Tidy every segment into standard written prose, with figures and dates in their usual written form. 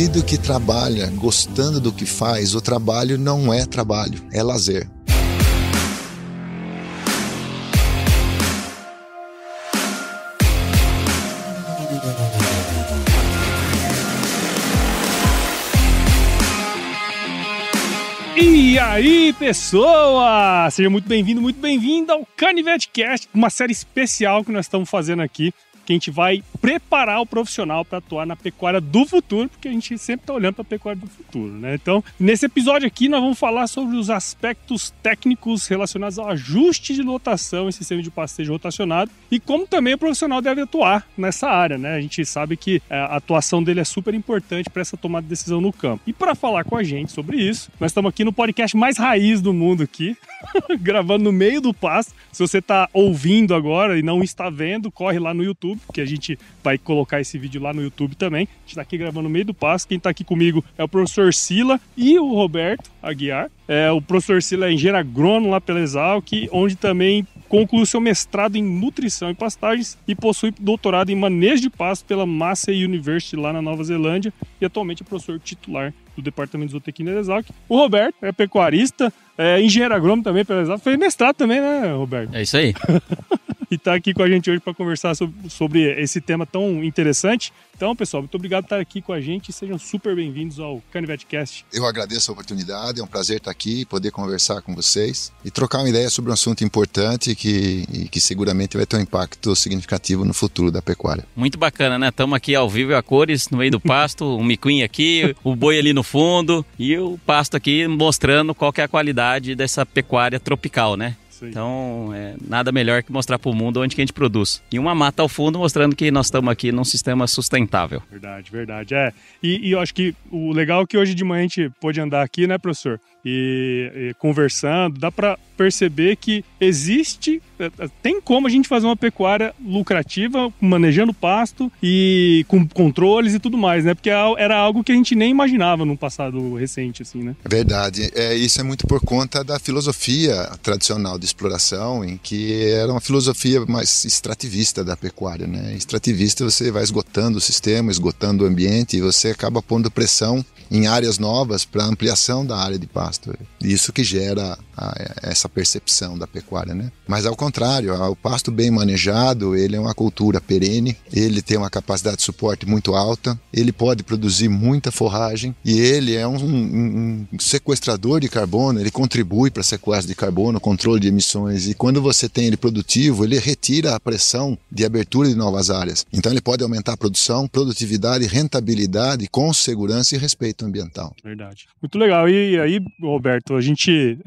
indivíduo que trabalha gostando do que faz, o trabalho não é trabalho, é lazer. E aí, pessoal! Seja muito bem-vindo ao CanivetCast, uma série especial que nós estamos fazendo aqui, que a gente vai preparar o profissional para atuar na pecuária do futuro, porque a gente sempre está olhando para a pecuária do futuro, né? Então, nesse episódio aqui, nós vamos falar sobre os aspectos técnicos relacionados ao ajuste de lotação em sistema de pastejo rotacionado e como também o profissional deve atuar nessa área, né? A gente sabe que a atuação dele é super importante para essa tomada de decisão no campo. E para falar com a gente sobre isso, nós estamos aqui no podcast mais raiz do mundo aqui, gravando no meio do pasto. Se você está ouvindo agora e não está vendo, corre lá no YouTube, porque a gente vai colocar esse vídeo lá no YouTube também. A gente tá aqui gravando no meio do pasto. Quem tá aqui comigo é o professor Sila e o Roberto Aguiar. O professor Sila é engenheiro agrônomo lá pela Exalc, onde também concluiu seu mestrado em nutrição e pastagens e possui doutorado em manejo de pasto pela Massey University lá na Nova Zelândia e atualmente é professor titular do Departamento de Zootecnia da Exalc. O Roberto é pecuarista, engenheiro agrônomo também pela Exalc, fez mestrado também, né, Roberto? É isso aí. E tá aqui com a gente hoje para conversar sobre esse tema tão interessante. Então, pessoal, muito obrigado por estar aqui com a gente e sejam super bem-vindos ao CanivetCast. Eu agradeço a oportunidade, é um prazer estar aqui, poder conversar com vocês e trocar uma ideia sobre um assunto importante que seguramente vai ter um impacto significativo no futuro da pecuária. Muito bacana, né? Estamos aqui ao vivo e a cores, no meio do pasto, o miquinho aqui, o boi ali no fundo e o pasto aqui mostrando qual que é a qualidade dessa pecuária tropical, né? Então, nada melhor que mostrar para o mundo onde que a gente produz. E uma mata ao fundo mostrando que nós estamos aqui num sistema sustentável. Verdade. E eu acho que o legal é que hoje de manhã a gente pôde andar aqui, né, professor? E conversando, dá para perceber que tem como a gente fazer uma pecuária lucrativa, manejando pasto e com controles e tudo mais, né? Porque era algo que a gente nem imaginava num passado recente, assim, né? Verdade. Isso é muito por conta da filosofia tradicional de exploração, em que era uma filosofia mais extrativista da pecuária, né? Extrativista, você vai esgotando o sistema, esgotando o ambiente e você acaba pondo pressão em áreas novas para ampliação da área de pasto. Isso que gera essa percepção da pecuária, né? Mas ao contrário, o pasto bem manejado, ele é uma cultura perene, ele tem uma capacidade de suporte muito alta, ele pode produzir muita forragem e ele é um sequestrador de carbono, ele contribui para sequestro de carbono, controle de emissões, e quando você tem ele produtivo, ele retira a pressão de abertura de novas áreas. Então ele pode aumentar a produção, produtividade, rentabilidade com segurança e respeito ambiental. Verdade. Muito legal. E aí, Roberto, a gente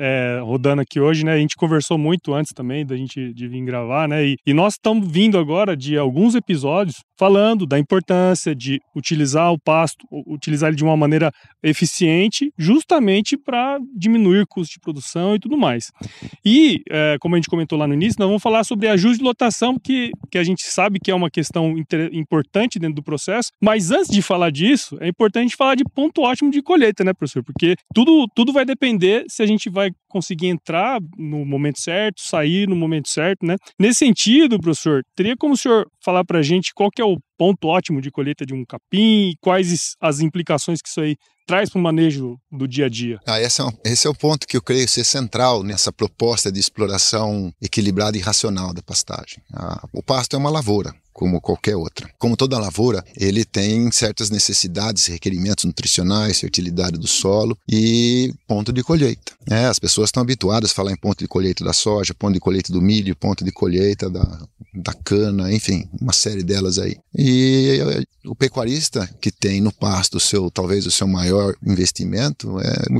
rodando aqui hoje, né? A gente conversou muito antes também da gente de vir gravar, né? E nós estamos vindo agora de alguns episódios falando da importância de utilizar o pasto, utilizar ele de uma maneira eficiente, justamente para diminuir o custo de produção e tudo mais. E, como a gente comentou lá no início, nós vamos falar sobre ajuste de lotação, que a gente sabe que é uma questão importante dentro do processo, mas antes de falar disso, é importante falar de ponto ótimo de colheita, né, professor? Porque tudo vai depender se a gente vai conseguir entrar no momento certo, sair no momento certo, né? Nesse sentido, professor, teria como o senhor falar para a gente qual que é o ponto ótimo de colheita de um capim e quais as implicações que isso aí traz para o manejo do dia a dia? Esse é o ponto que eu creio ser central nessa proposta de exploração equilibrada e racional da pastagem. O pasto é uma lavoura, como qualquer outra. Como toda lavoura, ele tem certas necessidades, requerimentos nutricionais, fertilidade do solo e ponto de colheita. As pessoas estão habituadas a falar em ponto de colheita da soja, ponto de colheita do milho, ponto de colheita da cana, enfim, uma série delas aí. E o pecuarista que tem no pasto talvez o seu maior investimento,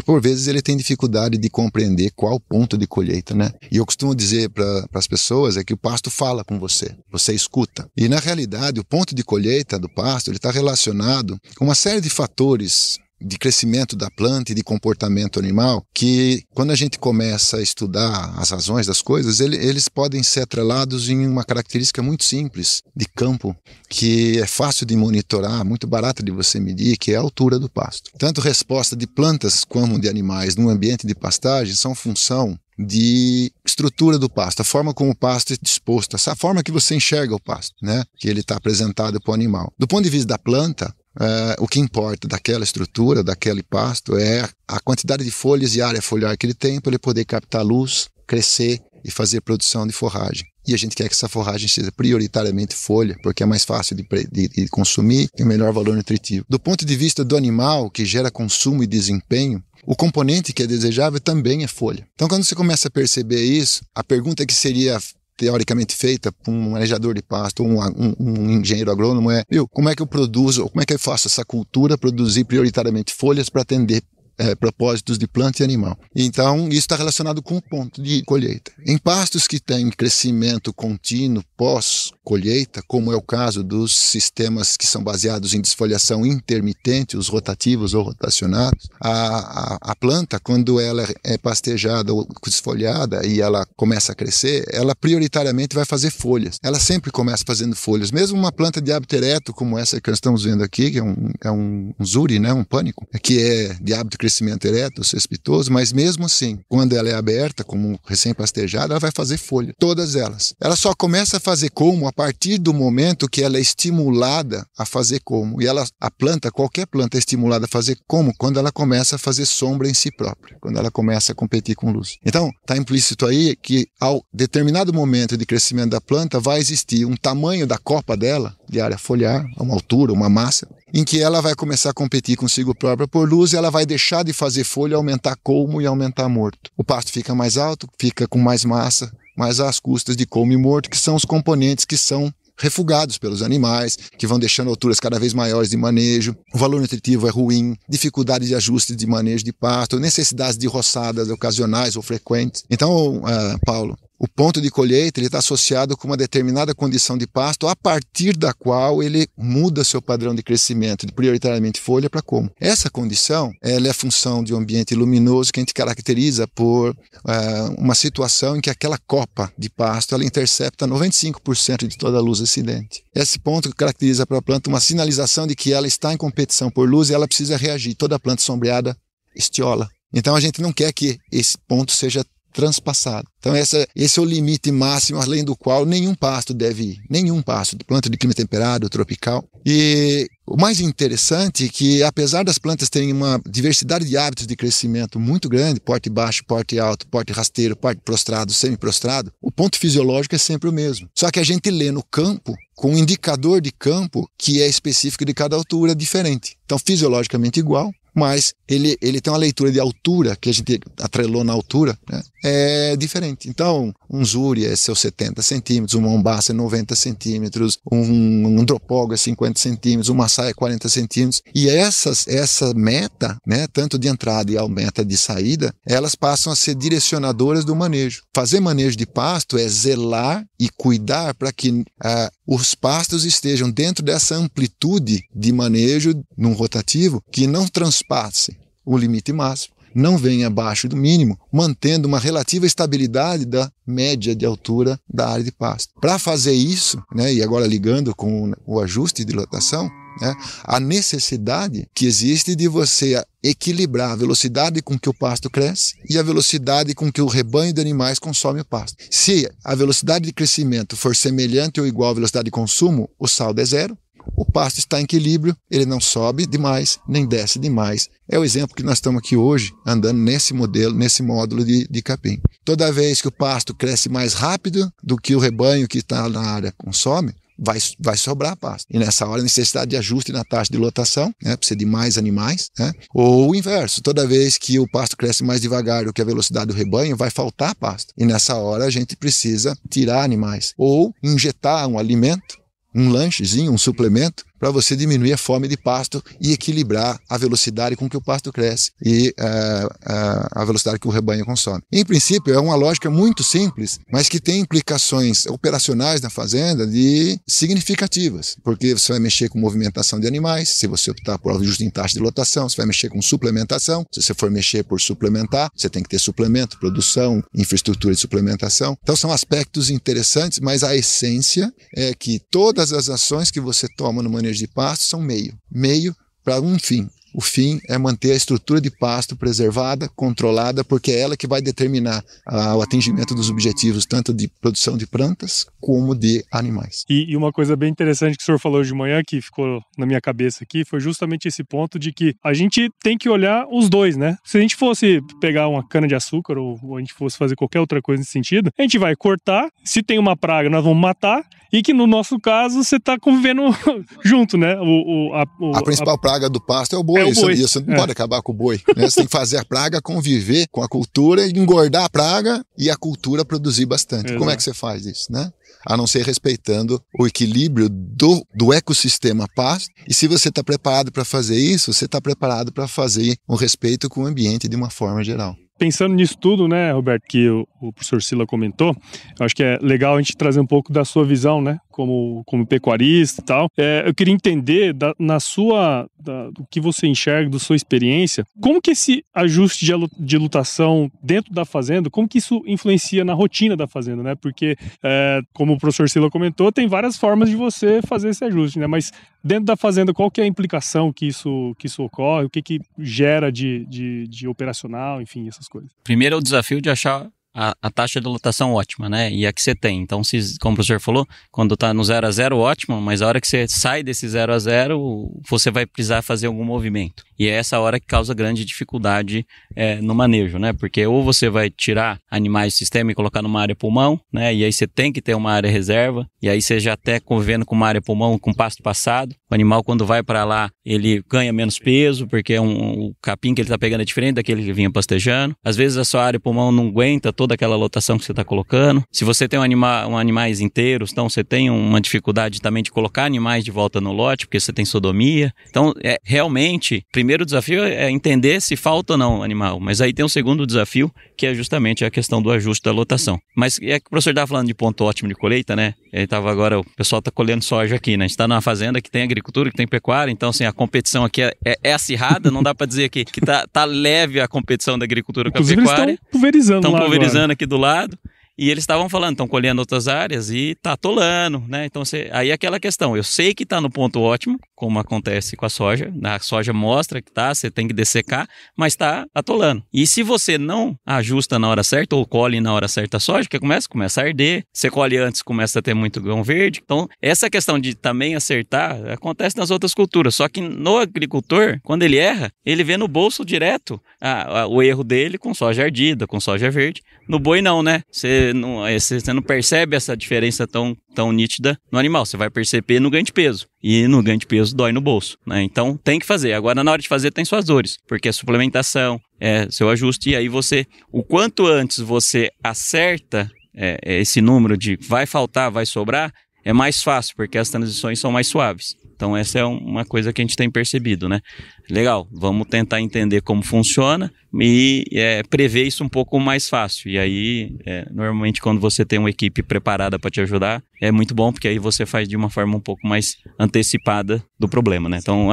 por vezes ele tem dificuldade de compreender qual ponto de colheita, né? E eu costumo dizer para as pessoas que o pasto fala com você escuta. E na realidade o ponto de colheita do pasto ele está relacionado com uma série de fatores de crescimento da planta e de comportamento animal, que quando a gente começa a estudar as razões das coisas, eles podem ser atrelados em uma característica muito simples de campo, que é fácil de monitorar, muito barata de você medir, que é a altura do pasto. Tanto resposta de plantas como de animais num ambiente de pastagem são função de estrutura do pasto, a forma como o pasto é disposto, essa forma que você enxerga o pasto, né? Que ele está apresentado para o animal. Do ponto de vista da planta, o que importa daquela estrutura, daquele pasto, é a quantidade de folhas e área foliar que ele tem para ele poder captar luz, crescer e fazer produção de forragem. E a gente quer que essa forragem seja prioritariamente folha, porque é mais fácil de consumir e melhor valor nutritivo. Do ponto de vista do animal, que gera consumo e desempenho, o componente que é desejável também é folha. Então, quando você começa a perceber isso, a pergunta que seria teoricamente feita por um manejador de pasto ou um engenheiro agrônomo é: como é que eu produzo, ou como é que eu faço essa cultura produzir prioritariamente folhas para atender propósitos de planta e animal? Então, isso está relacionado com o ponto de colheita. Em pastos que têm crescimento contínuo pós-colheita, como é o caso dos sistemas que são baseados em desfoliação intermitente, os rotativos ou rotacionados, a planta, quando ela é pastejada ou desfolhada e ela começa a crescer, ela prioritariamente vai fazer folhas. Ela sempre começa fazendo folhas. Mesmo uma planta de hábito ereto, como essa que nós estamos vendo aqui, que é um zuri, né, um pânico, que é de hábito crescimento ereto, cespitoso, mas mesmo assim, quando ela é aberta, como recém-pastejada, ela vai fazer folha. Todas elas. Ela só começa a fazer colmo a partir do momento que ela é estimulada a fazer colmo. E a planta, qualquer planta é estimulada a fazer colmo quando ela começa a fazer sombra em si própria, quando ela começa a competir com luz. Então, está implícito aí que ao determinado momento de crescimento da planta vai existir um tamanho da copa dela, de área foliar, uma altura, uma massa, em que ela vai começar a competir consigo própria por luz e ela vai deixar de fazer folha, aumentar colmo e aumentar morto. O pasto fica mais alto, fica com mais massa, mas às custas de colmo e morto, que são os componentes que são refugados pelos animais, que vão deixando alturas cada vez maiores de manejo, o valor nutritivo é ruim, dificuldade de ajuste de manejo de pasto, necessidades de roçadas ocasionais ou frequentes. Então, Paulo, o ponto de colheita está associado com uma determinada condição de pasto a partir da qual ele muda seu padrão de crescimento, de prioritariamente folha para colmo. Essa condição ela é a função de um ambiente luminoso que a gente caracteriza por uma situação em que aquela copa de pasto ela intercepta 95% de toda a luz acidente. Esse ponto caracteriza para a planta uma sinalização de que ela está em competição por luz e ela precisa reagir. Toda planta sombreada estiola. Então a gente não quer que esse ponto seja transpassado. Então esse é o limite máximo além do qual nenhum pasto deve ir. Nenhum pasto, planta de clima temperado, tropical. E o mais interessante é que, apesar das plantas terem uma diversidade de hábitos de crescimento muito grande, porte baixo, porte alto, porte rasteiro, porte prostrado, semi-prostrado, o ponto fisiológico é sempre o mesmo. Só que a gente lê no campo com um indicador de campo que é específico de cada altura diferente. Então, fisiologicamente igual, mas ele tem uma leitura de altura, que a gente atrelou na altura, né? É diferente. Então, um zuri é seus 70 centímetros, um mombaça é 90 centímetros, um andropóga é 50 centímetros, uma saia é 40 centímetros. E essa meta, né, tanto de entrada e a meta de saída, elas passam a ser direcionadoras do manejo. Fazer manejo de pasto é zelar e cuidar para que os pastos estejam dentro dessa amplitude de manejo num rotativo que não transpasse o limite máximo, não venha abaixo do mínimo, mantendo uma relativa estabilidade da média de altura da área de pasto. Para fazer isso, né, e agora ligando com o ajuste de lotação, né, a necessidade que existe de você equilibrar a velocidade com que o pasto cresce e a velocidade com que o rebanho de animais consome o pasto. Se a velocidade de crescimento for semelhante ou igual à velocidade de consumo, o saldo é zero. O pasto está em equilíbrio, ele não sobe demais, nem desce demais. É o exemplo que nós estamos aqui hoje, andando nesse modelo, nesse módulo de capim. Toda vez que o pasto cresce mais rápido do que o rebanho que está na área consome, vai sobrar pasto. E nessa hora, a necessidade de ajuste na taxa de lotação, né, precisa de mais animais, né? Ou o inverso, toda vez que o pasto cresce mais devagar do que a velocidade do rebanho, vai faltar pasto. E nessa hora, a gente precisa tirar animais. Ou injetar um alimento, um lanchezinho, um suplemento, para você diminuir a fome de pasto e equilibrar a velocidade com que o pasto cresce e a velocidade que o rebanho consome. Em princípio, é uma lógica muito simples, mas que tem implicações operacionais na fazenda significativas, porque você vai mexer com movimentação de animais, se você optar por ajuste em taxa de lotação, você vai mexer com suplementação, se você for mexer por suplementar, você tem que ter suplemento, produção, infraestrutura de suplementação. Então são aspectos interessantes, mas a essência é que todas as ações que você toma no manejo de pasto são meio para um fim. o fim é manter a estrutura de pasto preservada, controlada, porque é ela que vai determinar o atingimento dos objetivos, tanto de produção de plantas como de animais. E uma coisa bem interessante que o senhor falou de manhã, que ficou na minha cabeça aqui, foi justamente esse ponto de que a gente tem que olhar os dois, né? Se a gente fosse pegar uma cana de açúcar ou a gente fosse fazer qualquer outra coisa nesse sentido, a gente vai cortar, se tem uma praga nós vamos matar, e que no nosso caso você está convivendo junto, né? A principal praga do pasto é o boi. Você não pode acabar com o boi, né? Você tem que fazer a praga conviver com a cultura, engordar a praga e a cultura produzir bastante. Exato. Como é que você faz isso, né? A não ser respeitando o equilíbrio do ecossistema pasto. E se você está preparado para fazer isso, você está preparado para fazer um respeito com o ambiente de uma forma geral. Pensando nisso tudo, né, Roberto, que o professor Sila comentou, eu acho que é legal a gente trazer um pouco da sua visão, né, como pecuarista e tal. Eu queria entender, do que você enxerga, da sua experiência, como que esse ajuste de lotação dentro da fazenda, como que isso influencia na rotina da fazenda, né, porque, como o professor Sila comentou, tem várias formas de você fazer esse ajuste, né, mas dentro da fazenda, qual que é a implicação que isso ocorre, o que gera de operacional, enfim, essas coisas. Primeiro é o desafio de achar a taxa de lotação ótima, né? E a que você tem. Então, como o professor falou, quando está no 0 a 0, ótimo, mas a hora que você sai desse 0 a 0, você vai precisar fazer algum movimento. E é essa hora que causa grande dificuldade no manejo, né? Porque ou você vai tirar animais do sistema e colocar numa área pulmão, né? E aí você tem que ter uma área reserva, e aí você já está convivendo com uma área pulmão com pasto passado. O animal, quando vai para lá, ele ganha menos peso, porque o capim que ele está pegando é diferente daquele que vinha pastejando. Às vezes a sua área pulmão não aguenta toda aquela lotação que você está colocando. Se você tem animais inteiros, então você tem uma dificuldade também de colocar animais de volta no lote, porque você tem sodomia. Então, realmente, o primeiro desafio é entender se falta ou não animal. Mas aí tem um segundo desafio, que é justamente a questão do ajuste da lotação. Mas é que o professor estava falando de ponto ótimo de colheita, né? O pessoal está colhendo soja aqui, né? A gente está numa fazenda que tem agricultura, que tem pecuária, então assim, a competição aqui é acirrada, não dá para dizer que tá leve a competição da agricultura com a pecuária. Estão pulverizando aqui do lado. E eles estavam falando, estão colhendo outras áreas e tá atolando, né? Então, aí é aquela questão, eu sei que tá no ponto ótimo, como acontece com a soja mostra que tá, você tem que dessecar, mas tá atolando. E se você não ajusta na hora certa, ou colhe na hora certa a soja, que começa a arder, você colhe antes, começa a ter muito grão verde. Então, essa questão de também acertar, acontece nas outras culturas, só que no agricultor, quando ele erra, ele vê no bolso direto o erro dele com soja ardida, com soja verde. No boi não, né? Você não percebe essa diferença tão nítida no animal. Você vai perceber no ganho de peso. E no ganho de peso dói no bolso, né? Então tem que fazer. Agora, na hora de fazer, tem suas dores. Porque é suplementação, é seu ajuste. E aí o quanto antes você acerta esse número de vai faltar, vai sobrar, é mais fácil, porque as transições são mais suaves. Então essa é uma coisa que a gente tem percebido, né? Legal, vamos tentar entender como funciona e prever isso um pouco mais fácil. E aí, normalmente quando você tem uma equipe preparada para te ajudar, é muito bom, porque aí você faz de uma forma um pouco mais antecipada do problema, né? Então,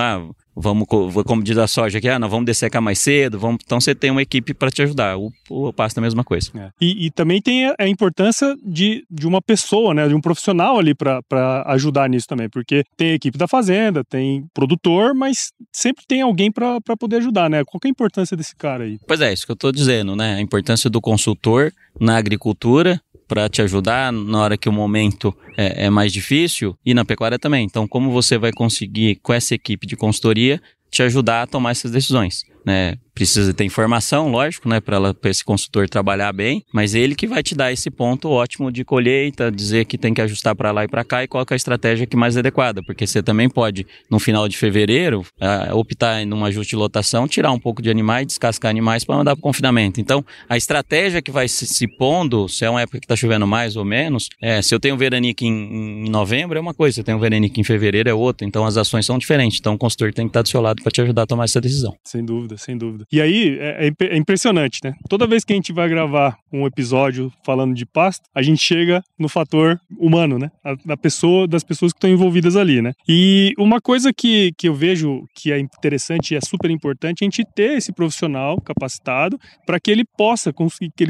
como diz a soja aqui, nós vamos dessecar mais cedo, então você tem uma equipe para te ajudar. O pasto é a mesma coisa. E também tem a importância de uma pessoa, né, de um profissional ali para ajudar nisso também, porque tem a equipe da fazenda, tem produtor, mas sempre tem alguém para poder ajudar, né? Qual que é a importância desse cara aí? Pois é, isso que eu estou dizendo, né? A importância do consultor na agricultura, para te ajudar na hora que o momento é mais difícil, e na pecuária também. Então, como você vai conseguir, com essa equipe de consultoria, te ajudar a tomar essas decisões, né? Precisa ter informação, lógico, né, para esse consultor trabalhar bem, mas ele que vai te dar esse ponto ótimo de colheita, dizer que tem que ajustar para lá e para cá e qual que é a estratégia que mais adequada, porque você também pode, no final de fevereiro, optar em um ajuste de lotação, tirar um pouco de animais, descascar animais para mandar para o confinamento. Então, a estratégia que vai se pondo, se é uma época que está chovendo mais ou menos, se eu tenho veranique em novembro é uma coisa, se eu tenho veranique em fevereiro é outra, então as ações são diferentes. Então, o consultor tem que estar do seu lado para te ajudar a tomar essa decisão. Sem dúvida, sem dúvida. E aí é impressionante, né? Toda vez que a gente vai gravar um episódio falando de pasto, a gente chega no fator humano, né? Das pessoas que estão envolvidas ali, né? E uma coisa que eu vejo que é interessante e é super importante é a gente ter esse profissional capacitado para que ele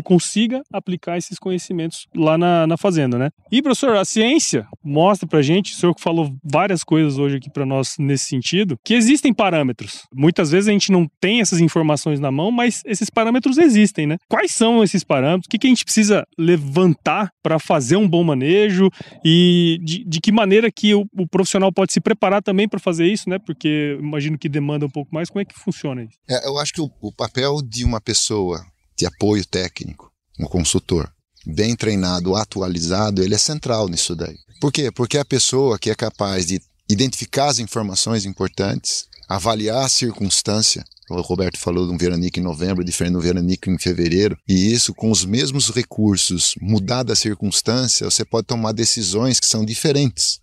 consiga aplicar esses conhecimentos lá na fazenda, né? E, professor, a ciência mostra pra gente, o senhor que falou várias coisas hoje aqui para nós nesse sentido, que existem parâmetros. Muitas vezes a gente não tem essas informações na mão, mas esses parâmetros existem, né? Quais são esses parâmetros? O que a gente precisa levantar para fazer um bom manejo e de que maneira que o profissional pode se preparar também para fazer isso, né? Porque imagino que demanda um pouco mais. Como é que funciona isso? Eu acho que o papel de uma pessoa de apoio técnico, um consultor, bem treinado, atualizado, ele é central nisso daí. Por quê? Porque é a pessoa que é capaz de identificar as informações importantes, avaliar a circunstância. O Roberto falou de um veranico em novembro, diferente do veranico em fevereiro, e isso com os mesmos recursos, mudada a circunstância, você pode tomar decisões que são diferentes,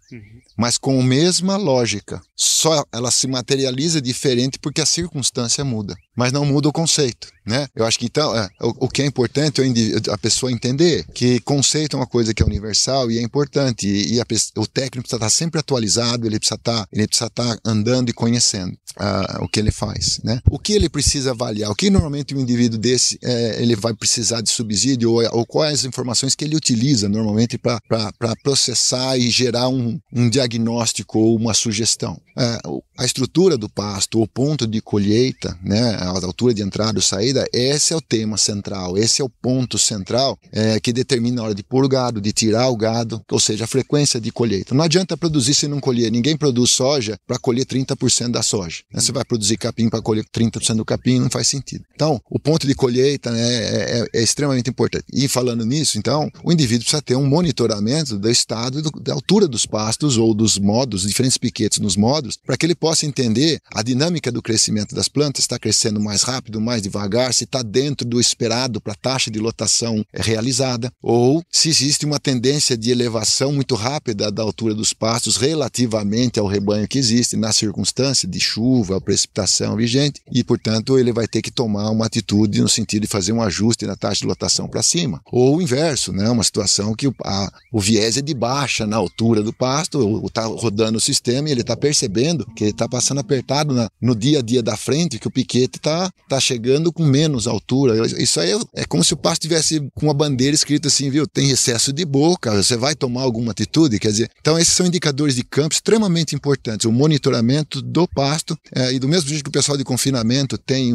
mas com a mesma lógica. Só ela se materializa diferente porque a circunstância muda, mas não muda o conceito, né? Eu acho que então, o que é importante é a pessoa entender que conceito é uma coisa que é universal e é importante, e o técnico precisa estar sempre atualizado, ele precisa estar andando e conhecendo o que ele faz, né? O que ele precisa avaliar, o que normalmente um indivíduo desse ele vai precisar de subsídio ou quais as informações que ele utiliza normalmente para processar e gerar um diagnóstico ou uma sugestão. A estrutura do pasto, o ponto de colheita, né, a altura de entrada ou saída, esse é o tema central, esse é o ponto central que determina a hora de pôr o gado, de tirar o gado, ou seja, a frequência de colheita. Não adianta produzir se não colher. Ninguém produz soja para colher 30% da soja. Você vai produzir capim para colher 30% do capim, não faz sentido. Então, o ponto de colheita, né, é extremamente importante. E falando nisso, então, o indivíduo precisa ter um monitoramento do estado da altura dos pastos ou dos modos, diferentes piquetes nos modos, para que ele possa entender a dinâmica do crescimento das plantas, está crescendo mais rápido, mais devagar, se está dentro do esperado para a taxa de lotação realizada, ou se existe uma tendência de elevação muito rápida da altura dos pastos relativamente ao rebanho que existe na circunstância de chuva, precipitação vigente, e, portanto, ele vai ter que tomar uma atitude no sentido de fazer um ajuste na taxa de lotação para cima. Ou o inverso, né? Uma situação que o viés é de baixa na altura do pasto, ou está rodando o sistema e ele está percebendo que ele está passando apertado no dia a dia da frente, que o piquete está chegando com menos altura. Isso aí é como se o pasto tivesse com uma bandeira escrita assim, viu? Tem excesso de boca, você vai tomar alguma atitude? Quer dizer, então esses são indicadores de campo extremamente importantes. O monitoramento do pasto, e do mesmo jeito que o pessoal de confinamento tem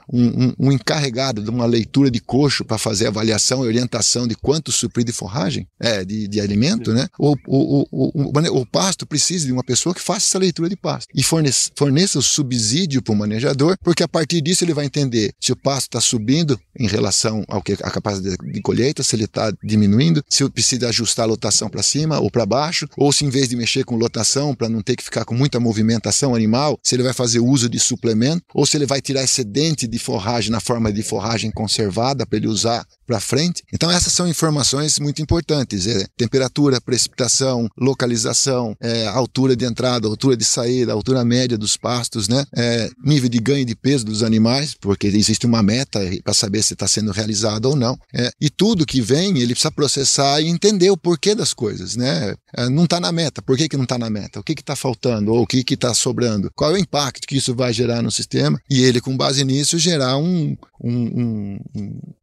um encarregado de uma leitura de coxo para fazer avaliação e orientação de quanto suprir de forragem, de alimento, né? O pasto precisa de uma pessoa que faça essa leitura de pasto e forneça o subsídio para o manejador, porque a partir disso ele vai entender se o pasto está subindo em relação ao que a capacidade de colheita, se ele está diminuindo, se precisa ajustar a lotação para cima ou para baixo, ou se em vez de mexer com lotação para não ter que ficar com muita movimentação animal, se ele vai fazer uso de suplemento, ou se ele vai tirar excedente de forragem na forma de forragem conservada para ele usar para frente. Então essas são informações muito importantes, temperatura, precipitação, localização, altura de entrada, altura de saída, altura média dos pastos, né? Nível de ganho de peso dos animais, porque existe uma meta para saber se está sendo realizado ou não. E tudo que vem, ele precisa processar e entender o porquê das coisas, né? Não está na meta, por que não está na meta? O que está faltando? Ou o que está sobrando? Qual é o impacto que isso vai gerar no sistema? E ele, com base nisso, gerar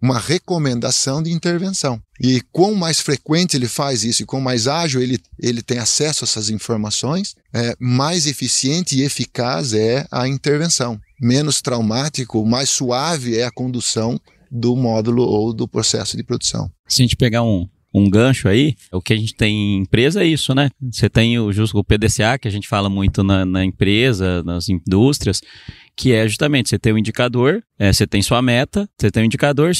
uma recomendação de intervenção. E quanto mais frequente ele faz isso e quanto mais ágil ele tem acesso a essas informações, mais eficiente e eficaz é a intervenção. Menos traumático, mais suave é a condução do módulo ou do processo de produção. Se a gente pegar um gancho aí, o que a gente tem em empresa é isso, né? Você tem o PDCA, que a gente fala muito na empresa, nas indústrias, que é justamente, você tem um indicador, você tem sua meta, você tem um indicador,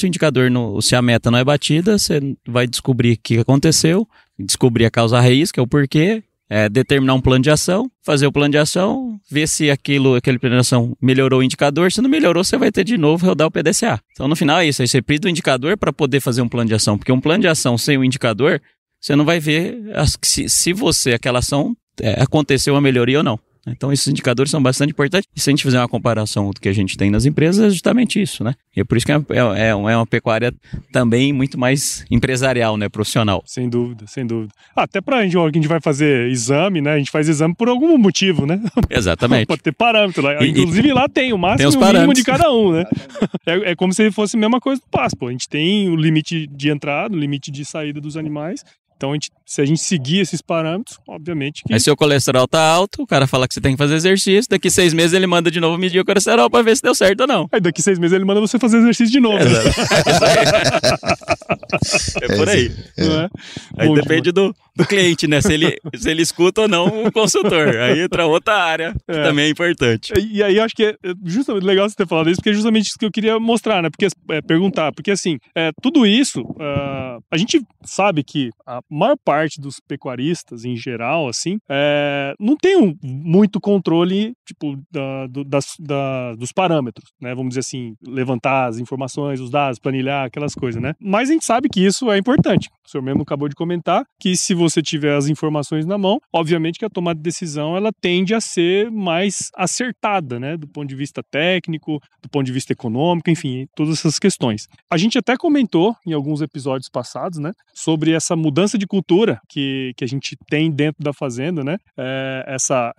se a meta não é batida, você vai descobrir o que aconteceu, descobrir a causa raiz, que é o porquê, determinar um plano de ação, fazer o plano de ação, ver se aquele plano de ação melhorou o indicador, se não melhorou, você vai ter de novo rodar o PDCA. Então no final é isso, aí você precisa do indicador para poder fazer um plano de ação, porque um plano de ação sem o indicador, você não vai ver se aquela ação aconteceu uma melhoria ou não. Então, esses indicadores são bastante importantes. E se a gente fizer uma comparação do que a gente tem nas empresas, é justamente isso, né? E é por isso que é uma pecuária também muito mais empresarial, né? Profissional. Sem dúvida, sem dúvida. Até pra gente, a gente vai fazer exame, né? A gente faz exame por algum motivo, né? Exatamente. Pode ter parâmetro lá. Inclusive lá tem o máximo e o mínimo de cada um, né? É como se fosse a mesma coisa do pasto, pô. A gente tem o limite de entrada, o limite de saída dos animais. Então, se a gente seguir esses parâmetros, obviamente que... Aí seu colesterol tá alto, o cara fala que você tem que fazer exercício, daqui 6 meses ele manda de novo medir o colesterol pra ver se deu certo ou não. Aí daqui 6 meses ele manda você fazer exercício de novo. É por aí. Aí depende do cliente, né? Se ele escuta ou não o consultor. Aí entra outra área, que também é importante. E aí acho que é justamente legal você ter falado isso, porque é justamente isso que eu queria mostrar, né? Porque, perguntar, porque assim, tudo isso, a gente sabe que a maior parte dos pecuaristas, em geral, assim, não tem muito controle, tipo, dos parâmetros, né? Vamos dizer assim, levantar as informações, os dados, planilhar, aquelas coisas, né? Mas a gente sabe que isso é importante. O senhor mesmo acabou de comentar que se você tiver as informações na mão, obviamente que a tomada de decisão, ela tende a ser mais acertada, né? Do ponto de vista técnico, do ponto de vista econômico, enfim, todas essas questões. A gente até comentou em alguns episódios passados, né? Sobre essa mudança de cultura que a gente tem dentro da fazenda, né? Essa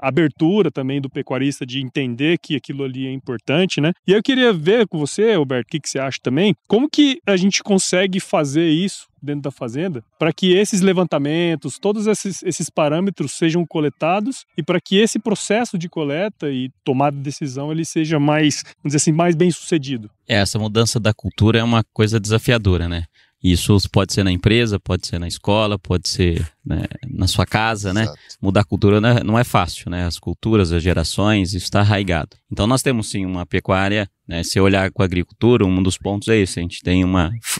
abertura também do pecuarista de entender que aquilo ali é importante, né? E eu queria ver com você, Roberto, o que você acha também, como que a gente consegue fazer isso dentro da fazenda, para que esses levantamentos, todos esses parâmetros sejam coletados e para que esse processo de coleta e tomada de decisão ele seja mais, vamos dizer assim, mais bem sucedido. Essa mudança da cultura é uma coisa desafiadora, né? Isso pode ser na empresa, pode ser na escola, pode ser, né, na sua casa, né? Exato. Mudar a cultura não é fácil, né? As culturas, as gerações, isso está arraigado. Então nós temos sim uma pecuária, né? Se olhar com a agricultura, um dos pontos é esse. A gente tem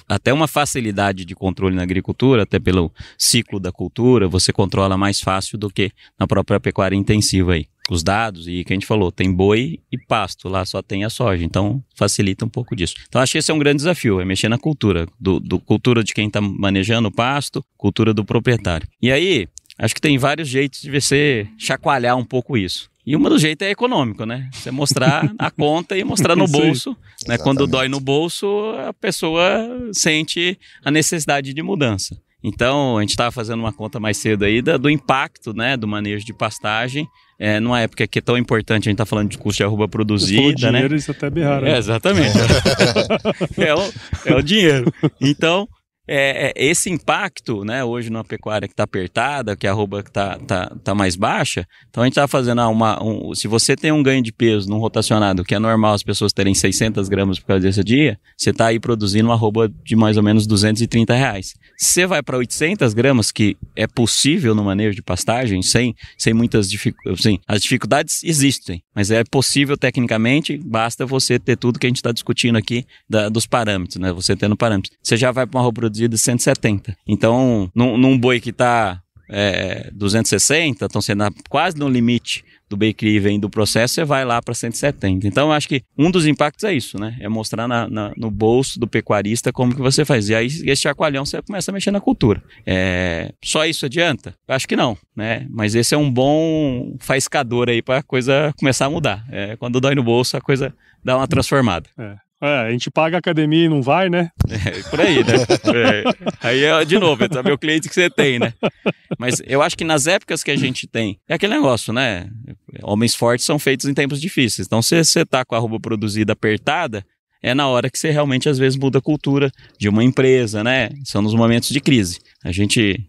até uma facilidade de controle na agricultura, até pelo ciclo da cultura, você controla mais fácil do que na própria pecuária intensiva aí. Os dados, e que a gente falou, tem boi e pasto, lá só tem a soja, então facilita um pouco disso. Então acho que esse é um grande desafio, é mexer na cultura, cultura de quem está manejando o pasto, cultura do proprietário. E aí, acho que tem vários jeitos de você chacoalhar um pouco isso. E um dos jeitos é econômico, né? Você mostrar a conta e mostrar no bolso, né? Quando dói no bolso, a pessoa sente a necessidade de mudança. Então, a gente estava fazendo uma conta mais cedo aí do impacto, né, do manejo de pastagem, numa época que é tão importante, a gente está falando de custo de arroba produzida, dinheiro, né? Isso até berraram. Exatamente. É o dinheiro. Então, esse impacto, né, hoje numa pecuária que está apertada, que a arroba tá mais baixa, então a gente está fazendo se você tem um ganho de peso num rotacionado, que é normal as pessoas terem 600 gramas por causa desse dia, você está aí produzindo uma arroba de mais ou menos R$230. Você vai para 800 gramas, que é possível no manejo de pastagem, sem muitas dificuldades, assim, as dificuldades existem, mas é possível tecnicamente, basta você ter tudo que a gente está discutindo aqui dos parâmetros, né, você tendo parâmetros. Você já vai para uma arroba produzida de 170. Então, num boi que está 260, estão sendo quase no limite do break-even do processo, você vai lá para 170. Então, eu acho que um dos impactos é isso, né? É mostrar no bolso do pecuarista como que você faz. E aí, esse chacoalhão, você começa a mexer na cultura. Só isso adianta? Eu acho que não, né? Mas esse é um bom faiscador aí para a coisa começar a mudar. Quando dói no bolso, a coisa dá uma transformada. A gente paga a academia e não vai, né? Por aí, né? Aí, de novo, é saber o cliente que você tem, né? Mas eu acho que nas épocas que a gente tem, é aquele negócio, né? Homens fortes são feitos em tempos difíceis. Então, se você tá com a arroba produzida apertada, é na hora que você realmente, às vezes, muda a cultura de uma empresa, né? São nos momentos de crise. A gente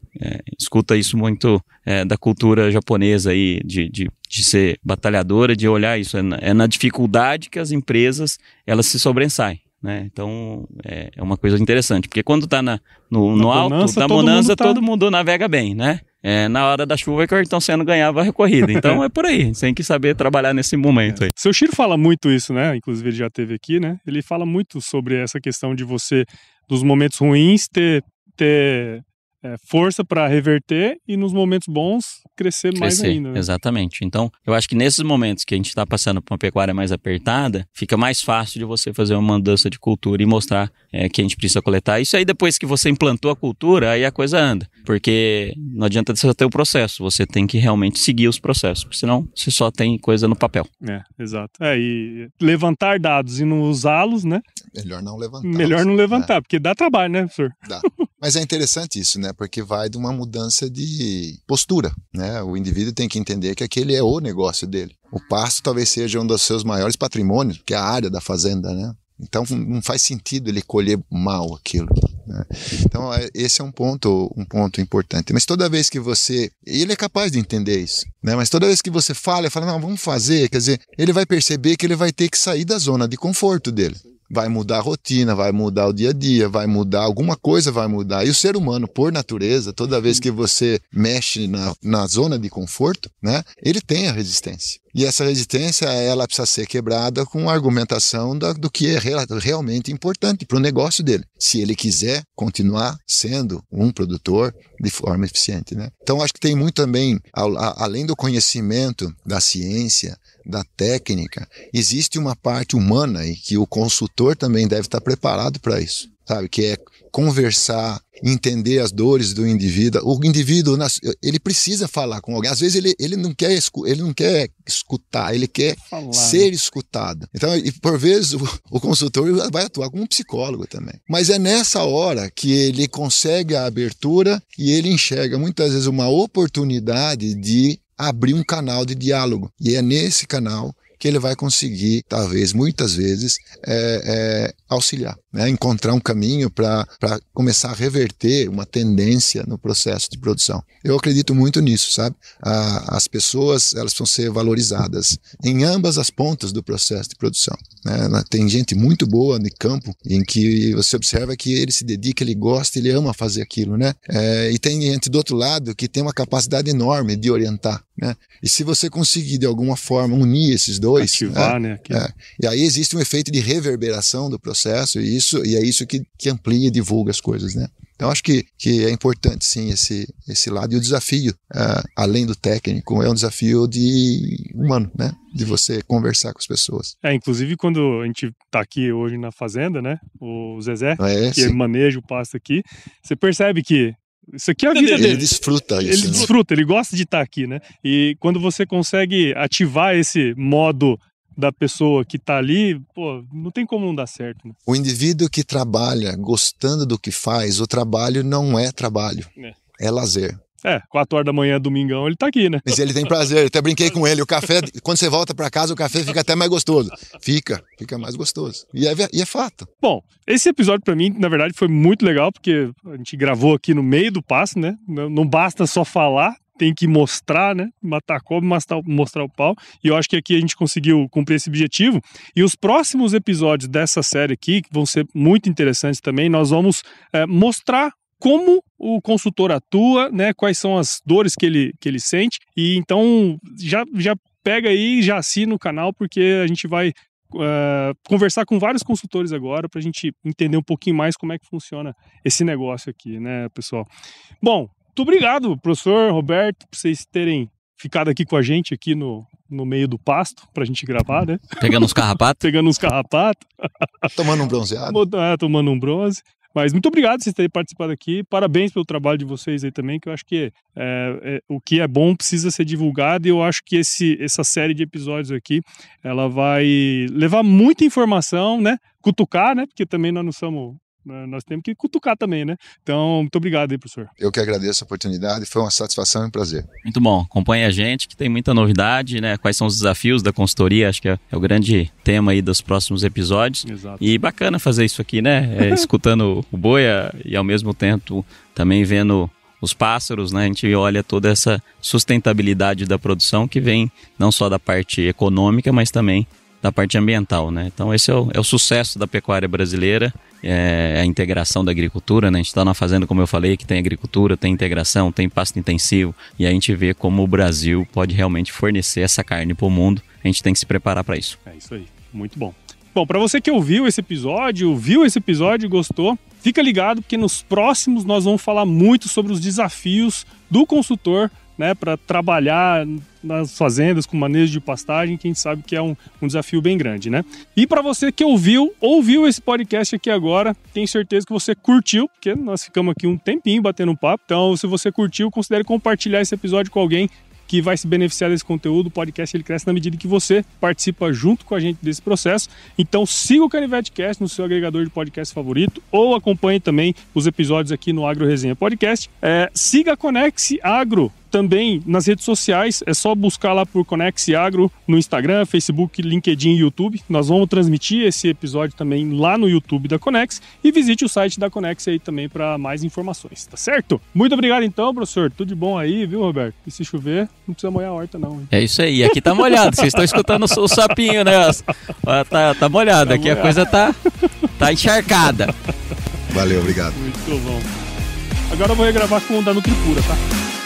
escuta isso muito da cultura japonesa aí, de ser batalhadora, de olhar isso. É na dificuldade que as empresas, elas se sobressaem, né? Então, é uma coisa interessante. Porque quando está no alto da bonança, todo mundo navega bem, né? Na hora da chuva é que o Ayrton Senna ganhava a corrida. Então, é por aí. Você tem que saber trabalhar nesse momento aí. Seu Chiro fala muito isso, né? Inclusive, ele já esteve aqui, né? Ele fala muito sobre essa questão de você, dos momentos ruins, ter força para reverter e nos momentos bons crescer mais ainda. Né? Exatamente. Então, eu acho que nesses momentos que a gente está passando por uma pecuária mais apertada, fica mais fácil de você fazer uma mudança de cultura e mostrar que a gente precisa coletar. Isso aí, depois que você implantou a cultura, aí a coisa anda. Porque não adianta você ter o processo, você tem que realmente seguir os processos, porque senão você só tem coisa no papel. Exato. E levantar dados e não usá-los, né? Melhor não levantar. Melhor não levantar, porque dá trabalho, né, professor? Dá. Mas é interessante isso, né? Porque vai de uma mudança de postura, né? O indivíduo tem que entender que aquele é o negócio dele. O pasto talvez seja um dos seus maiores patrimônios, que é a área da fazenda, né? Então não faz sentido ele colher mal aquilo, né? Então esse é um ponto importante. Mas toda vez que você... Ele é capaz de entender isso, né? Mas toda vez que você fala, não, vamos fazer, quer dizer, ele vai perceber que ele vai ter que sair da zona de conforto dele. Vai mudar a rotina, vai mudar o dia a dia, vai mudar, alguma coisa vai mudar. E o ser humano, por natureza, toda vez que você mexe na zona de conforto, né, ele tem a resistência. E essa resistência, ela precisa ser quebrada com a argumentação do que é realmente importante para o negócio dele. Se ele quiser continuar sendo um produtor de forma eficiente, né? Então, acho que tem muito também, além do conhecimento da ciência, da técnica, existe uma parte humana e que o consultor também deve estar preparado para isso, sabe? Que é conversar, entender as dores do indivíduo. O indivíduo, ele precisa falar com alguém. Às vezes ele não quer escutar, ele quer ser escutado. Então, e por vezes, o consultor vai atuar como um psicólogo também. Mas é nessa hora que ele consegue a abertura e ele enxerga muitas vezes uma oportunidade de abrir um canal de diálogo. E é nesse canal que ele vai conseguir, talvez, muitas vezes, auxiliar, né? Encontrar um caminho para começar a reverter uma tendência no processo de produção. Eu acredito muito nisso, sabe? As pessoas, elas vão ser valorizadas em ambas as pontas do processo de produção, né? Tem gente muito boa no campo em que você observa que ele se dedica, ele gosta, ele ama fazer aquilo, né? E tem gente do outro lado que tem uma capacidade enorme de orientar, né? E se você conseguir, de alguma forma, unir esses dois, ativar, né? E aí existe um efeito de reverberação do processo e é isso que amplia e divulga as coisas, né? Então, acho que é importante, sim, esse lado. E o desafio, além do técnico, é um desafio humano, né? De você conversar com as pessoas. Inclusive, quando a gente está aqui hoje na fazenda, né? O Zezé, que sim. maneja o pasto aqui, você percebe que isso aqui é a vida dele. Ele desfruta isso. Ele desfruta, ele gosta de estar aqui, né? E quando você consegue ativar esse modo da pessoa que tá ali, não tem como não dar certo, né? O indivíduo que trabalha gostando do que faz, o trabalho não é trabalho, é lazer. 4 horas da manhã, domingão, ele tá aqui, né? Mas ele tem prazer, eu até brinquei com ele, o café, quando você volta para casa, o café fica até mais gostoso. Fica mais gostoso. E é fato. Bom, esse episódio para mim, na verdade, foi muito legal, porque a gente gravou aqui no meio do pasto, né? Não basta só falar, tem que mostrar, né? Matar a cobra, mostrar o pau. E eu acho que aqui a gente conseguiu cumprir esse objetivo. E os próximos episódios dessa série aqui, que vão ser muito interessantes também, nós vamos mostrar como o consultor atua, né? Quais são as dores que ele sente. E então já pega aí e já assina o canal, porque a gente vai conversar com vários consultores agora para a gente entender um pouquinho mais como é que funciona esse negócio aqui, né, pessoal? Bom, muito obrigado, professor Roberto, por vocês terem ficado aqui com a gente aqui no meio do pasto pra gente gravar, né? Pegando uns carrapatos. Tomando um bronzeado. Tomando um bronze. Mas muito obrigado por vocês terem participado aqui. Parabéns pelo trabalho de vocês aí também, que eu acho que o que é bom precisa ser divulgado, e eu acho que essa série de episódios aqui, ela vai levar muita informação, né? Cutucar, né? Porque também nós não somos... Nós temos que cutucar também, né? Então, muito obrigado aí, professor. Eu que agradeço a oportunidade, foi uma satisfação e um prazer. Muito bom, acompanhe a gente, que tem muita novidade, né? Quais são os desafios da consultoria, acho que é o grande tema aí dos próximos episódios. Exato. E bacana fazer isso aqui, né? Escutando o Boia e ao mesmo tempo também vendo os pássaros, né? A gente olha toda essa sustentabilidade da produção que vem não só da parte econômica, mas também da parte ambiental, né? Então esse é o sucesso da pecuária brasileira, a integração da agricultura, né? A gente está numa fazenda, como eu falei, que tem agricultura, tem integração, tem pasto intensivo, e a gente vê como o Brasil pode realmente fornecer essa carne para o mundo. A gente tem que se preparar para isso. É isso aí, muito bom. Bom, para você que viu esse episódio e gostou, fica ligado porque nos próximos nós vamos falar muito sobre os desafios do consultor, né, para trabalhar nas fazendas com manejo de pastagem, que a gente sabe que é um desafio bem grande, né? E para você que ouviu esse podcast aqui agora, tenho certeza que você curtiu, porque nós ficamos aqui um tempinho batendo um papo. Então, se você curtiu, considere compartilhar esse episódio com alguém que vai se beneficiar desse conteúdo. O podcast ele cresce na medida que você participa junto com a gente desse processo. Então siga o CanivetCast no seu agregador de podcast favorito ou acompanhe também os episódios aqui no Agro Resenha Podcast. Siga a Conex Agro também nas redes sociais, é só buscar lá por Conex Agro no Instagram, Facebook, LinkedIn e YouTube. Nós vamos transmitir esse episódio também lá no YouTube da Conex e visite o site da Conex aí também para mais informações, tá certo? Muito obrigado então, professor. Tudo de bom aí, viu, Roberto? E se chover, não precisa molhar a horta não. Hein? É isso aí, aqui tá molhado, vocês estão escutando o sapinho, né? Tá molhado, aqui molhado. A coisa tá encharcada. Valeu, obrigado. Muito bom. Agora eu vou regravar com o da Nutripura, tá?